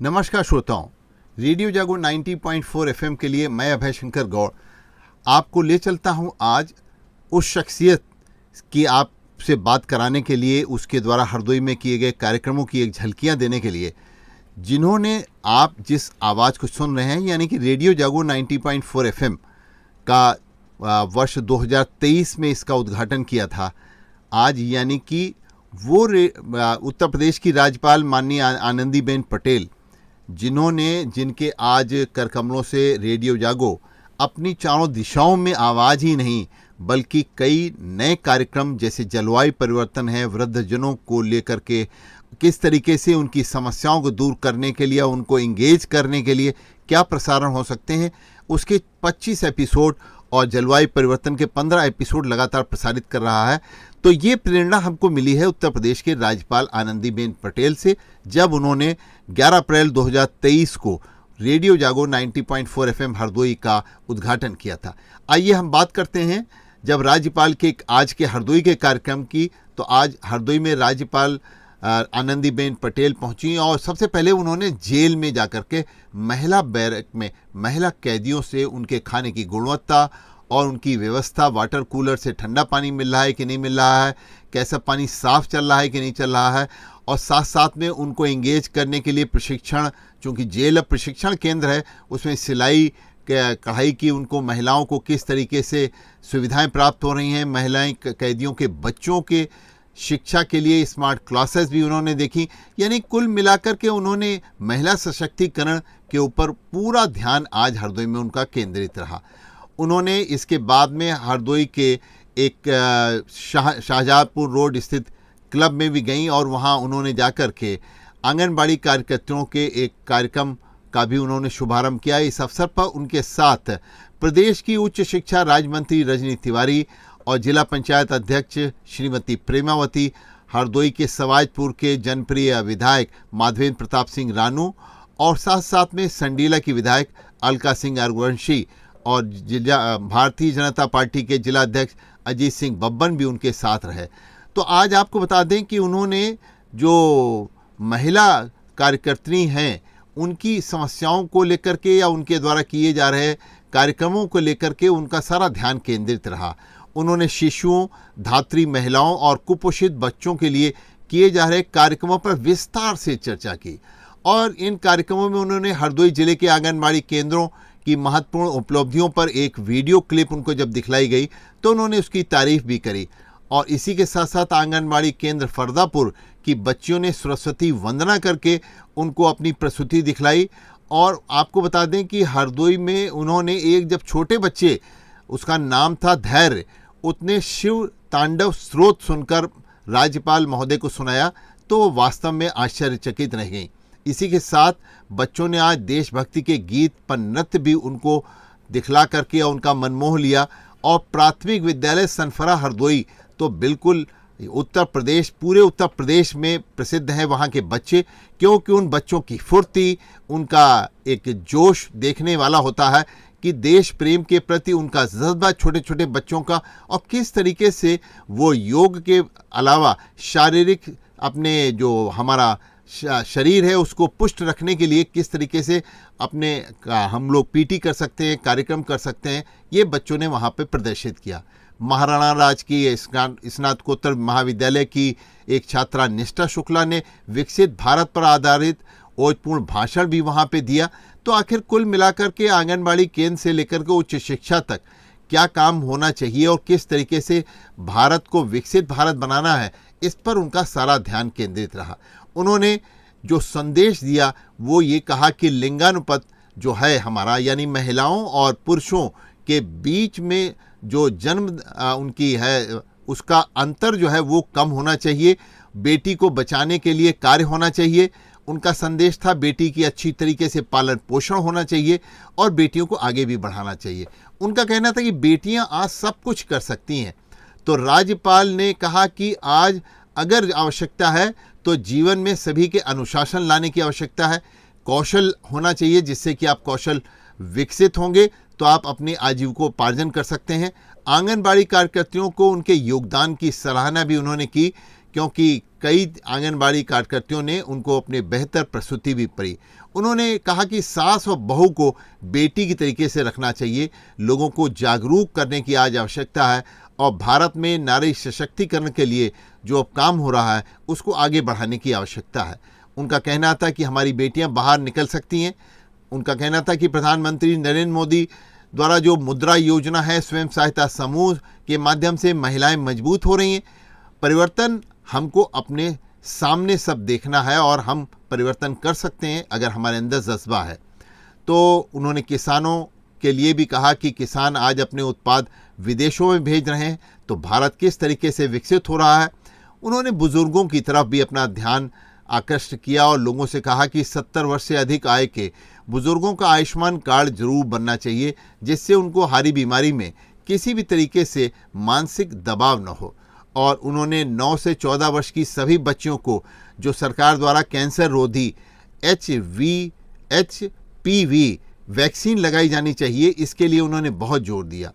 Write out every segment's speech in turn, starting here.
नमस्कार श्रोताओं, रेडियो जागो 90.4 एफएम के लिए मैं अभय शंकर गौड़ आपको ले चलता हूं आज उस शख्सियत की आपसे बात कराने के लिए, उसके द्वारा हरदोई में किए गए कार्यक्रमों की एक झलकियां देने के लिए, जिन्होंने आप जिस आवाज़ को सुन रहे हैं यानी कि रेडियो जागो 90.4 एफएम का वर्ष 2023 में इसका उद्घाटन किया था। आज यानी कि वो उत्तर प्रदेश की राज्यपाल माननीय आनंदीबेन पटेल, जिनके आज कर कमलों से रेडियो जागो अपनी चारों दिशाओं में आवाज़ ही नहीं बल्कि कई नए कार्यक्रम जैसे जलवायु परिवर्तन है, वृद्धजनों को लेकर के किस तरीके से उनकी समस्याओं को दूर करने के लिए, उनको इंगेज करने के लिए क्या प्रसारण हो सकते हैं, उसके 25 एपिसोड और जलवायु परिवर्तन के 15 एपिसोड लगातार प्रसारित कर रहा है। तो ये प्रेरणा हमको मिली है उत्तर प्रदेश के राज्यपाल आनंदीबेन पटेल से, जब उन्होंने 11 अप्रैल 2023 को रेडियो जागो 90.4 एफएम हरदोई का उद्घाटन किया था। आइए हम बात करते हैं जब राज्यपाल के आज के हरदोई के कार्यक्रम की। तो आज हरदोई में राज्यपाल आनंदीबेन पटेल पहुंची और सबसे पहले उन्होंने जेल में जाकर के महिला बैरक में महिला कैदियों से उनके खाने की गुणवत्ता और उनकी व्यवस्था, वाटर कूलर से ठंडा पानी मिल रहा है कि नहीं मिल रहा है, कैसा पानी साफ चल रहा है कि नहीं चल रहा है, और साथ साथ में उनको एंगेज करने के लिए प्रशिक्षण, चूँकि जेल अब प्रशिक्षण केंद्र है, उसमें सिलाई कढ़ाई की उनको महिलाओं को किस तरीके से सुविधाएं प्राप्त हो रही हैं, महिलाएं कैदियों के बच्चों के शिक्षा के लिए स्मार्ट क्लासेस भी उन्होंने देखी। यानी कुल मिलाकर के उन्होंने महिला सशक्तिकरण के ऊपर पूरा ध्यान आज हरदोई में उनका केंद्रित रहा। उन्होंने इसके बाद में हरदोई के एक शाहजहाँपुर रोड स्थित क्लब में भी गई और वहां उन्होंने जाकर के आंगनबाड़ी कार्यकर्ताओं के एक कार्यक्रम का भी उन्होंने शुभारंभ किया। इस अवसर पर उनके साथ प्रदेश की उच्च शिक्षा राज्य मंत्री रजनी तिवारी और जिला पंचायत अध्यक्ष श्रीमती प्रेमावती, हरदोई के सवाजपुर के जनप्रिय विधायक माधवेंद्र प्रताप सिंह रानू और साथ साथ में संडीला की विधायक अलका सिंह अरवंशी और भारतीय जनता पार्टी के जिला अध्यक्ष अजीत सिंह बब्बन भी उनके साथ रहे। तो आज आपको बता दें कि उन्होंने जो महिला कार्यकर्त्री हैं उनकी समस्याओं को लेकर के या उनके द्वारा किए जा रहे कार्यक्रमों को लेकर के उनका सारा ध्यान केंद्रित रहा। उन्होंने शिशुओं, धात्री महिलाओं और कुपोषित बच्चों के लिए किए जा रहे कार्यक्रमों पर विस्तार से चर्चा की और इन कार्यक्रमों में उन्होंने हरदोई जिले के आंगनबाड़ी केंद्रों की महत्वपूर्ण उपलब्धियों पर एक वीडियो क्लिप उनको जब दिखलाई गई तो उन्होंने उसकी तारीफ भी करी। और इसी के साथ साथ आंगनबाड़ी केंद्र फरदापुर की बच्चियों ने सरस्वती वंदना करके उनको अपनी प्रस्तुति दिखलाई। और आपको बता दें कि हरदोई में उन्होंने एक जब छोटे बच्चे, उसका नाम था धैर्य, उतने शिव तांडव स्रोत सुनकर राज्यपाल महोदय को सुनाया तो वो वास्तव में आश्चर्यचकित रह गई। इसी के साथ बच्चों ने आज देशभक्ति के गीत पर नृत्य भी उनको दिखला करके उनका मन मोह लिया। और प्राथमिक विद्यालय सनफरा हरदोई तो बिल्कुल पूरे उत्तर प्रदेश में प्रसिद्ध हैं वहाँ के बच्चे, क्योंकि उन बच्चों की फुर्ती, उनका एक जोश देखने वाला होता है कि देश प्रेम के प्रति उनका जज्बा छोटे छोटे बच्चों का, और किस तरीके से वो योग के अलावा शारीरिक अपने जो हमारा शरीर है उसको पुष्ट रखने के लिए किस तरीके से अपने हम लोग पीटी कर सकते हैं, कार्यक्रम कर सकते हैं, ये बच्चों ने वहाँ पे प्रदर्शित किया। महाराणा राज की स्नातकोत्तर महाविद्यालय की एक छात्रा निष्ठा शुक्ला ने विकसित भारत पर आधारित ओजपूर्ण भाषण भी वहाँ पे दिया। तो आखिर कुल मिलाकर के आंगनबाड़ी केंद्र से लेकर के उच्च शिक्षा तक क्या काम होना चाहिए और किस तरीके से भारत को विकसित भारत बनाना है, इस पर उनका सारा ध्यान केंद्रित रहा। उन्होंने जो संदेश दिया वो ये कहा कि लिंगानुपात जो है हमारा, यानी महिलाओं और पुरुषों के बीच में जो जन्म उनकी है उसका अंतर जो है वो कम होना चाहिए, बेटी को बचाने के लिए कार्य होना चाहिए। उनका संदेश था बेटी की अच्छी तरीके से पालन पोषण होना चाहिए और बेटियों को आगे भी बढ़ाना चाहिए। उनका कहना था कि बेटियां आज सब कुछ कर सकती हैं। तो राज्यपाल ने कहा कि आज अगर आवश्यकता है तो जीवन में सभी के अनुशासन लाने की आवश्यकता है, कौशल होना चाहिए, जिससे कि आप कौशल विकसित होंगे तो आप अपनी आजीविकोपार्जन कर सकते हैं। आंगनबाड़ी कार्यकर्तियों को उनके योगदान की सराहना भी उन्होंने की, क्योंकि कई आंगनबाड़ी कार्यकर्तियों ने उनको अपने बेहतर प्रस्तुति भी पड़ी। उन्होंने कहा कि सास और बहू को बेटी की तरीके से रखना चाहिए। लोगों को जागरूक करने की आज आवश्यकता है और भारत में नारी सशक्तिकरण के लिए जो अब काम हो रहा है उसको आगे बढ़ाने की आवश्यकता है। उनका कहना था कि हमारी बेटियां बाहर निकल सकती हैं। उनका कहना था कि प्रधानमंत्री नरेंद्र मोदी द्वारा जो मुद्रा योजना है, स्वयं सहायता समूह के माध्यम से महिलाएं मजबूत हो रही हैं। परिवर्तन हमको अपने सामने सब देखना है और हम परिवर्तन कर सकते हैं अगर हमारे अंदर जज्बा है। तो उन्होंने किसानों के लिए भी कहा कि किसान आज अपने उत्पाद विदेशों में भेज रहे हैं, तो भारत किस तरीके से विकसित हो रहा है। उन्होंने बुजुर्गों की तरफ भी अपना ध्यान आकृष्ट किया और लोगों से कहा कि 70 वर्ष से अधिक आयु के बुजुर्गों का आयुष्मान कार्ड जरूर बनना चाहिए, जिससे उनको हारी बीमारी में किसी भी तरीके से मानसिक दबाव न हो। और उन्होंने 9 से 14 वर्ष की सभी बच्चियों को जो सरकार द्वारा कैंसर रोधी HPV वैक्सीन लगाई जानी चाहिए, इसके लिए उन्होंने बहुत जोर दिया।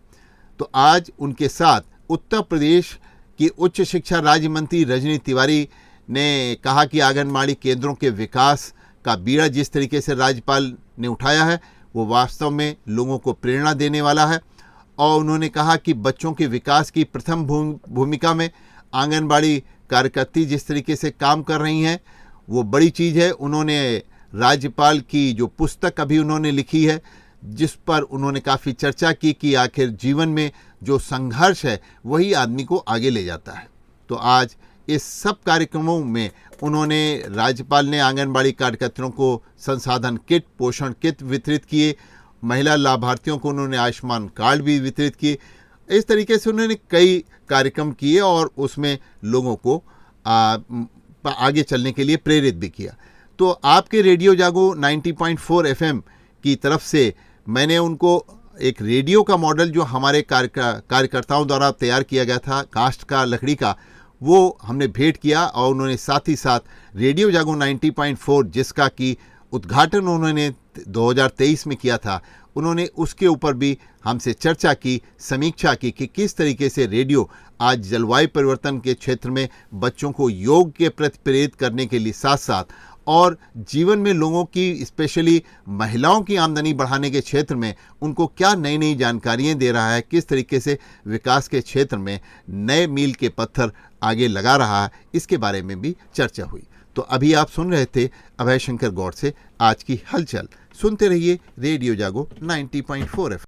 तो आज उनके साथ उत्तर प्रदेश की उच्च शिक्षा राज्य मंत्री रजनी तिवारी ने कहा कि आंगनबाड़ी केंद्रों के विकास का बीड़ा जिस तरीके से राज्यपाल ने उठाया है वो वास्तव में लोगों को प्रेरणा देने वाला है। और उन्होंने कहा कि बच्चों के विकास की प्रथम भूमिका में आंगनबाड़ी कार्यकर्ती जिस तरीके से काम कर रही हैं वो बड़ी चीज़ है। उन्होंने राज्यपाल की जो पुस्तक अभी उन्होंने लिखी है, जिस पर उन्होंने काफ़ी चर्चा की कि आखिर जीवन में जो संघर्ष है वही आदमी को आगे ले जाता है। तो आज इस सब कार्यक्रमों में उन्होंने राज्यपाल ने आंगनबाड़ी कार्यकर्तियों को संसाधन किट, पोषण किट वितरित किए। महिला लाभार्थियों को उन्होंने आयुष्मान कार्ड भी वितरित किए। इस तरीके से उन्होंने कई कार्यक्रम किए और उसमें लोगों को आगे चलने के लिए प्रेरित भी किया। तो आपके रेडियो जागो 90.4 FM की तरफ से मैंने उनको एक रेडियो का मॉडल जो हमारे कार्यकर्ताओं द्वारा तैयार किया गया था काष्ठ का, लकड़ी का, वो हमने भेंट किया। और उन्होंने साथ ही साथ रेडियो जागो 90.4 जिसका कि उद्घाटन उन्होंने 2023 में किया था, उन्होंने उसके ऊपर भी हमसे चर्चा की, समीक्षा की कि किस तरीके से रेडियो आज जलवायु परिवर्तन के क्षेत्र में बच्चों को योग के प्रति प्रेरित करने के लिए साथ साथ और जीवन में लोगों की, स्पेशली महिलाओं की आमदनी बढ़ाने के क्षेत्र में उनको क्या नई नई जानकारियाँ दे रहा है, किस तरीके से विकास के क्षेत्र में नए मील के पत्थर आगे लगा रहा है, इसके बारे में भी चर्चा हुई। तो अभी आप सुन रहे थे अभय शंकर गौड़ से आज की हलचल। सुनते रहिए रेडियो जागो 90.4 FM।